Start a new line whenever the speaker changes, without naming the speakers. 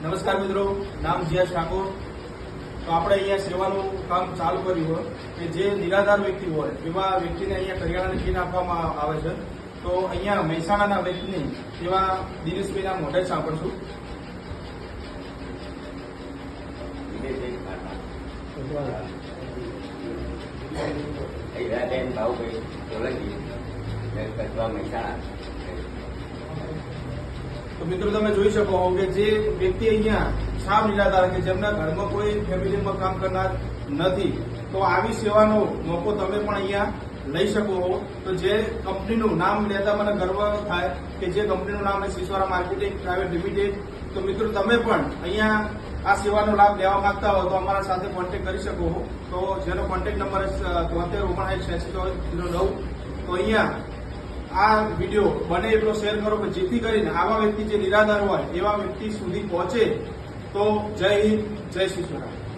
નમસ્કાર મિત્રો, નામ જીયાસ ઠાકોર। તો આપણે અહીંયા સેવાનું કામ ચાલુ કર્યું હોય કે જે નિરાધાર વ્યક્તિ હોય એવા વ્યક્તિને અહીંયા કરિયાણાની કીટ આપવામાં આવે છે। તો અહીંયા મહેસાણાના વ્યક્તિની એવા દિનેશભાઈના મોઢે સાંભળશું। તો મિત્રો તમે જોઈ શકો કે જે વ્યક્તિ અહીંયા સાવ નિરાધાર કે જેમના ઘરમાં કોઈ ફેમિલીમાં કામ કરનાર નથી, તો આવી સેવાનો મોકો તમે પણ અહીંયા લઈ શકો છો। તો જે કંપનીનું નામ લેતા મને ગર્વ થાય કે જે કંપનીનું નામ છે સિસોરા માર્કેટિંગ પ્રાઇવેટ લિમિટેડ। તો મિત્રો તમે પણ અહીંયા આ સેવાનો લાભ લેવા માંગતા હો તો અમારા સાથે કોન્ટેક્ટ કરી શકો છો। તો જેનો કોન્ટેક્ટ નંબર 73598609। તો અહીંયા આ વિડીયો બને એટલો શેર કરો કે જેથી કરીને આવા વ્યક્તિ જે નિરાધાર હોય એવા વ્યક્તિ સુધી પહોંચે। તો જય હિન્દ, જય સિસોરા।